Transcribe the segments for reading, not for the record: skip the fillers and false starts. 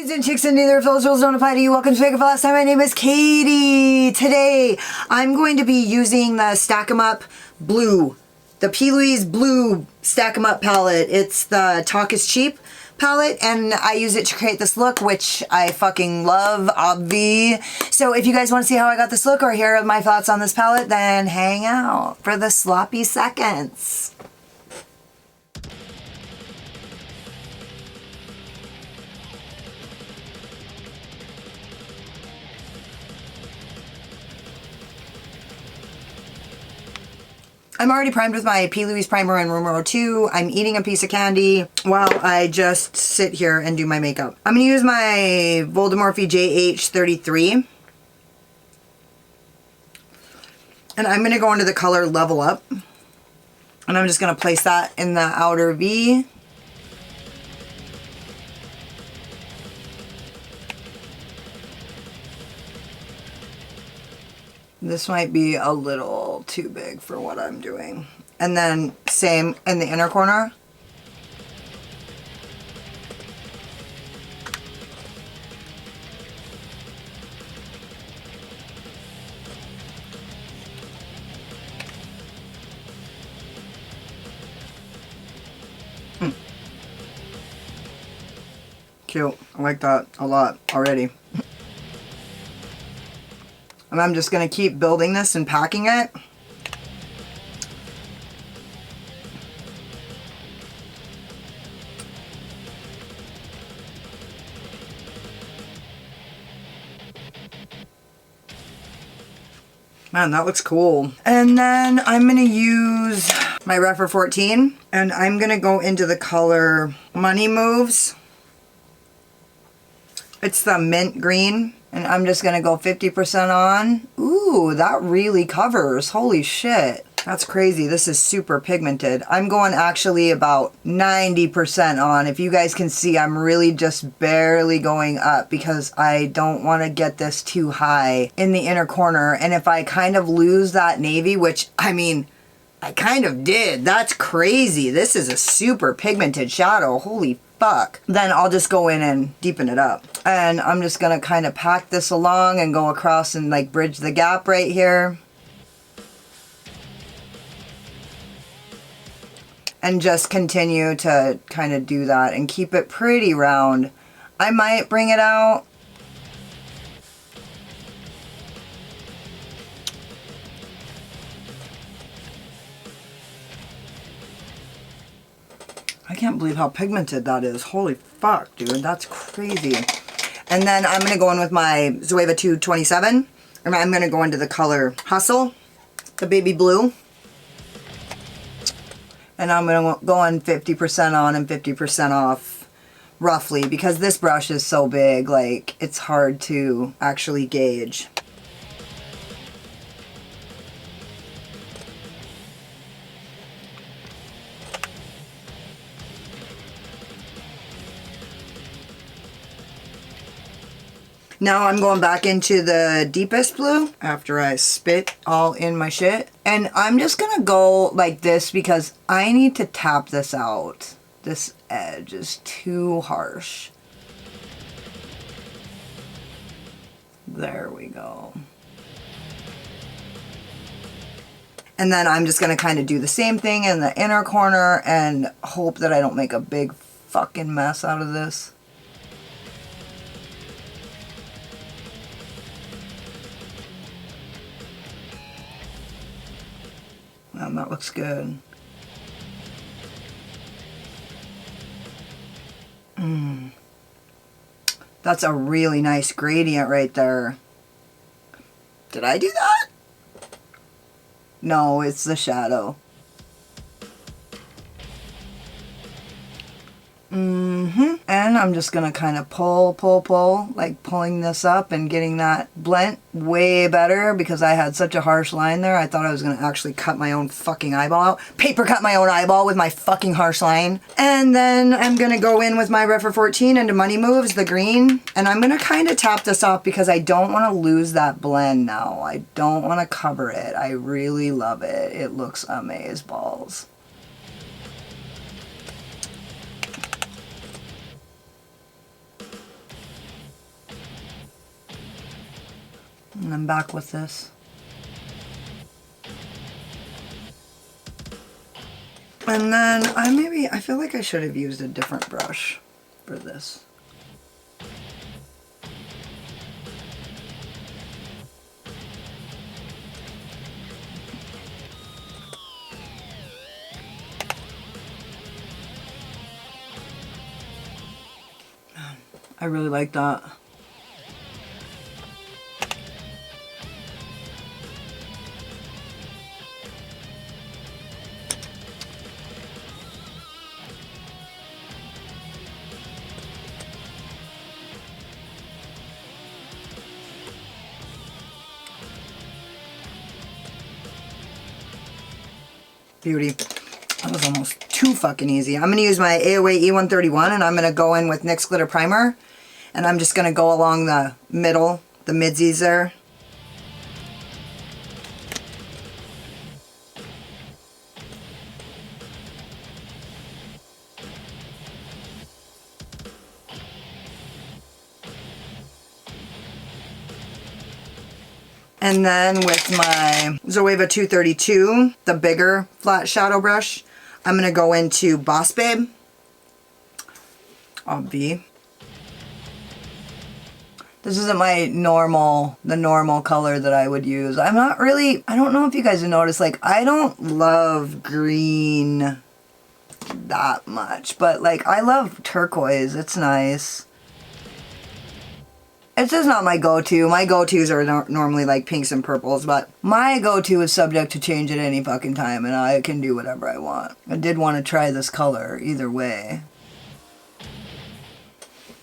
Dudes and chicks and neither of those rules don't apply to you. Welcome to Make It For Last Time. My name is Katie. Today, I'm going to be using the Stack 'em Up Blue. The P. Louise Blue Stack 'em Up palette. It's the Talk is Cheap palette, and I use it to create this look, which I fucking love, obvi. So if you guys want to see how I got this look or hear my thoughts on this palette, then hang out for the sloppy seconds. I'm already primed with my P. Louise primer in room number 2. I'm eating a piece of candy while I just sit here and do my makeup. I'm going to use my Morphe JH33. And I'm going to go into the color Level Up. And I'm just going to place that in the outer V. This might be a little too big for what I'm doing. And then same in the inner corner. Cute. I like that a lot already. And I'm just going to keep building this and packing it. Man, that looks cool. And then I'm going to use my Rephr 14, and I'm going to go into the color Money Moves. It's the mint green. And I'm just going to go 50% on. Ooh, that really covers. Holy shit. That's crazy. This is super pigmented. I'm going actually about 90% on. If you guys can see, I'm really just barely going up because I don't want to get this too high in the inner corner. And if I kind of lose that navy, which, I mean, I kind of did. That's crazy. This is a super pigmented shadow. Holy fuck. Then I'll just go in and deepen it up. And I'm just going to kind of pack this along and go across and like bridge the gap right here. And just continue to kind of do that and keep it pretty round. I might bring it out. I can't believe how pigmented that is. Holy fuck, dude. That's crazy. And then I'm going to go in with my Zoeva 227. And I'm going to go into the color Hustle, the baby blue. And I'm going to go in 50% on and 50% off, roughly. Because this brush is so big, like, it's hard to actually gauge. Now I'm going back into the deepest blue after I spit all in my shit. And I'm just going to go like this because I need to tap this out. This edge is too harsh. There we go. And then I'm just going to kind of do the same thing in the inner corner and hope that I don't make a big fucking mess out of this. Man, that looks good. That's a really nice gradient right there. Did I do that? No, it's the shadow. And I'm just going to kind of pull, like pulling this up and getting that blend way better because I had such a harsh line there. I thought I was going to actually cut my own fucking eyeball out. Paper cut my own eyeball with my fucking harsh line. And then I'm going to go in with my Rephr 14 into Money Moves, the green. And I'm going to kind of tap this off because I don't want to lose that blend now. I don't want to cover it. I really love it. It looks amazeballs. And I'm back with this. And then I feel like I should have used a different brush for this. I really like that. Beauty. That was almost too fucking easy. I'm going to use my AOA E131 and I'm going to go in with NYX Glitter Primer. And I'm just going to go along the middle, the midsies there. And then with my Zoeva 232, the bigger flat shadow brush, I'm going to go into Boss Babe. Obvi. This isn't my the normal color that I would use. I'm not really, I don't know if you guys have noticed, like, I don't love green that much. But, like, I love turquoise. It's nice. It's just not my go-to. My go-tos are normally like pinks and purples, but my go-to is subject to change at any fucking time, and I can do whatever I want. I did want to try this color either way.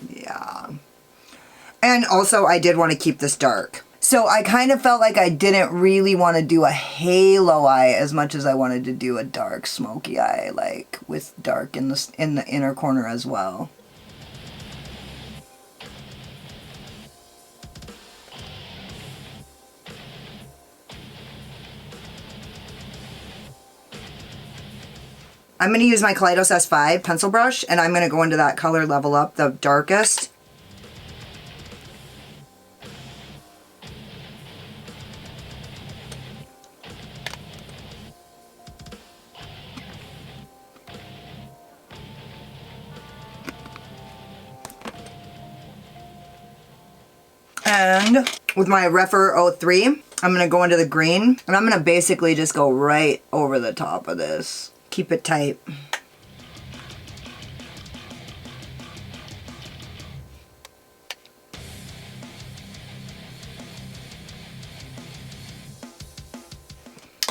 Yeah. And also, I did want to keep this dark. So I kind of felt like I didn't really want to do a halo eye as much as I wanted to do a dark smoky eye, like with dark in the inner corner as well. I'm going to use my Kaleidos S5 pencil brush, and I'm going to go into that color Level Up, the darkest. And with my Rephr 03, I'm going to go into the green, and I'm going to basically just go right over the top of this. Keep it tight.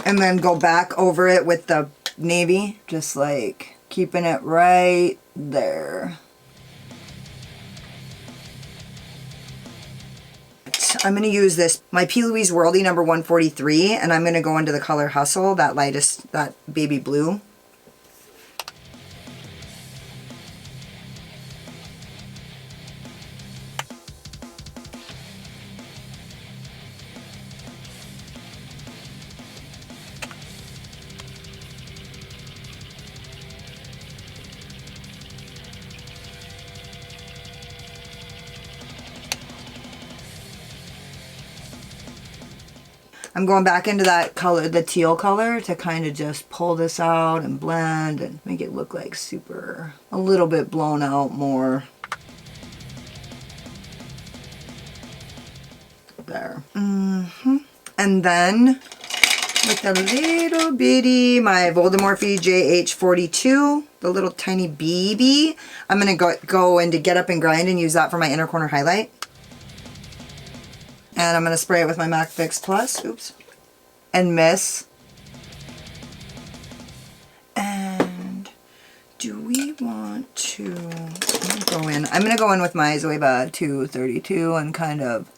And then go back over it with the navy, just like keeping it right there. I'm going to use this, my P. Louise Worldie number 143, and I'm going to go into the color Hustle, that lightest, that baby blue. I'm going back into that color, the teal color, to kind of just pull this out and blend and make it look like super, a little bit blown out more. There. And then with a little bitty, my Morphe JH42, the little tiny BB, I'm going to go into Get Up and Grind and use that for my inner corner highlight. And I'm going to spray it with my MAC Fix Plus. Oops. And Miss. And do we want to go in? I'm going to go in with my Zoeva 232 and kind of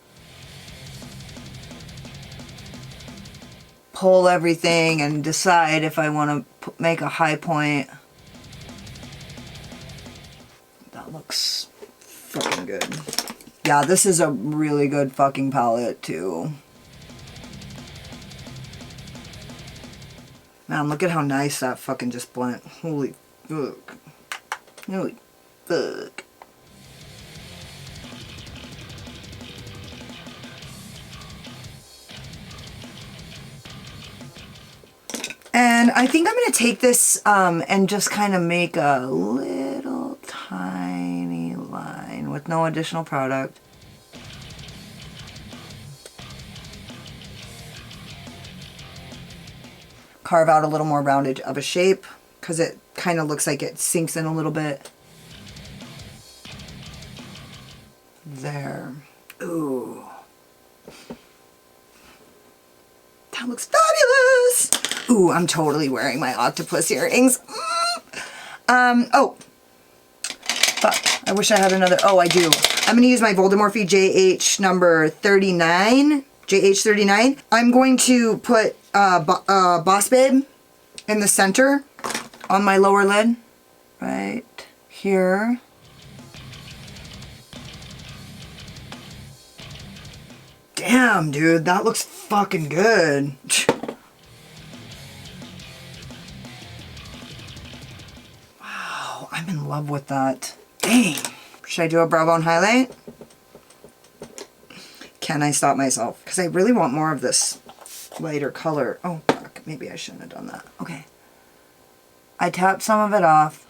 pull everything and decide if I want to make a high point. That looks fucking good. Yeah, this is a really good fucking palette, too. Man, look at how nice that fucking just blend. Holy fuck. Holy fuck. I think I'm going to take this and just kind of make a little tiny line with no additional product. Carve out a little more rounded of a shape because it kind of looks like it sinks in a little bit. There. Ooh. That looks fabulous! Ooh, I'm totally wearing my octopus earrings. Oh. Fuck. I wish I had another. Oh, I do. I'm going to use my Morphe JH number 39. JH39. I'm going to put Boss Babe in the center on my lower lid. Right here. Damn, dude, that looks fucking good. Wow, I'm in love with that. Dang. Should I do a brow bone highlight? Can I stop myself? Because I really want more of this lighter color. Oh, fuck. Maybe I shouldn't have done that. Okay. I tapped some of it off.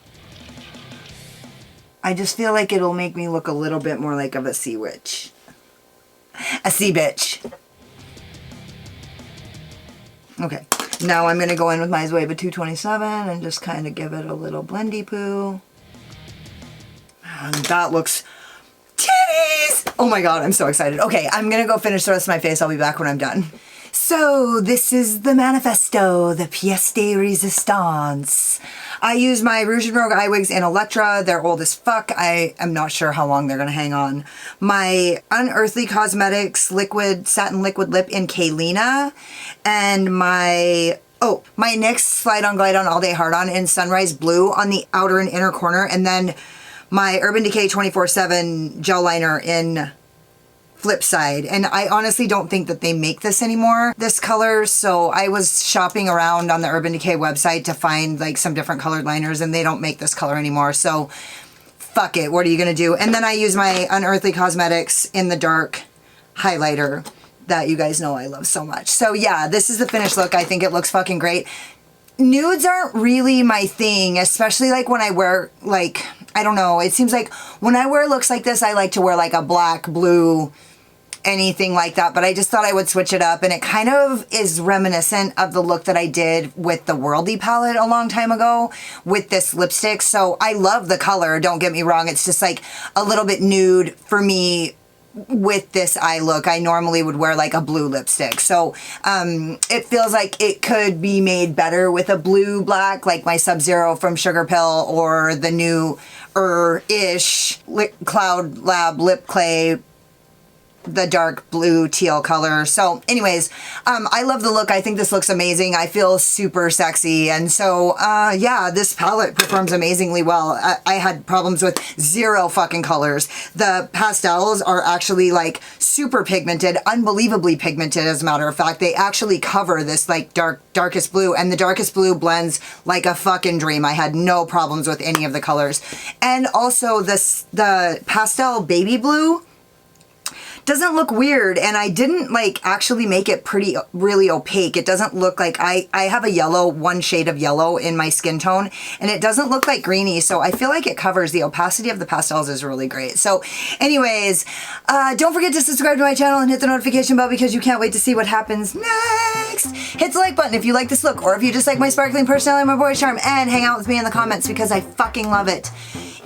I just feel like it'll make me look a little bit more like of a sea witch. A sea bitch. Okay. Now I'm going to go in with my Zoeva 227 and just kind of give it a little blendy poo. And that looks... titties! Oh my god, I'm so excited. Okay, I'm gonna go finish the rest of my face. I'll be back when I'm done. So, this is the manifesto, the pièce de résistance. I use my Rouge and Rogue eye wigs in Electra. They're old as fuck. I am not sure how long they're gonna hang on. My Unearthly Cosmetics liquid, satin liquid lip in Kaylena. And my... oh, my NYX Slide On Glide On All Day Hard On in Sunrise Blue on the outer and inner corner. And then my Urban Decay 24/7 gel liner in Flipside. And I honestly don't think that they make this anymore, this color. So I was shopping around on the Urban Decay website to find like some different colored liners and they don't make this color anymore. So fuck it, what are you gonna do? And then I use my Unearthly Cosmetics in the dark highlighter that you guys know I love so much. So yeah, this is the finished look. I think it looks fucking great. Nudes aren't really my thing, especially like when I wear like, I don't know, it seems like when I wear looks like this, I like to wear like a black, blue, anything like that, but I just thought I would switch it up, and it kind of is reminiscent of the look that I did with the Worldie palette a long time ago with this lipstick. So I love the color, don't get me wrong, it's just like a little bit nude for me. With this eye look, I normally would wear like a blue lipstick. So it feels like it could be made better with a blue black, like my Sub-Zero from Sugar Pill, or the new ish Cloud Lab Lip Clay, the dark blue teal color. So anyways, I love the look. I think this looks amazing. I feel super sexy. And so, yeah, this palette performs amazingly well. I had problems with zero fucking colors. The pastels are actually like super pigmented, unbelievably pigmented. As a matter of fact, they actually cover this like darkest blue, and the darkest blue blends like a fucking dream. I had no problems with any of the colors. And also the pastel baby blue doesn't look weird, and I didn't like actually make it really opaque. It doesn't look like, I have a yellow, one shade of yellow in my skin tone, and it doesn't look like greeny, so I feel like it covers. The opacity of the pastels is really great. So anyways, don't forget to subscribe to my channel and hit the notification bell because you can't wait to see what happens next. Hit the like button if you like this look, or if you just like my sparkling personality, my boy charm, and hang out with me in the comments because I fucking love it.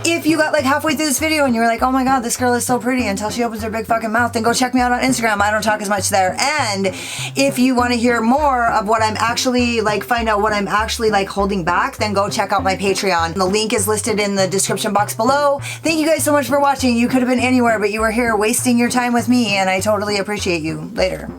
If you got like halfway through this video and you were like, oh my god, this girl is so pretty until she opens her big fucking mouth, then go check me out on Instagram. I don't talk as much there. And if you want to hear more of what I'm actually like, find out what I'm actually like holding back, then go check out my Patreon. The link is listed in the description box below. Thank you guys so much for watching. You could have been anywhere, but you were here wasting your time with me, and I totally appreciate you. Later.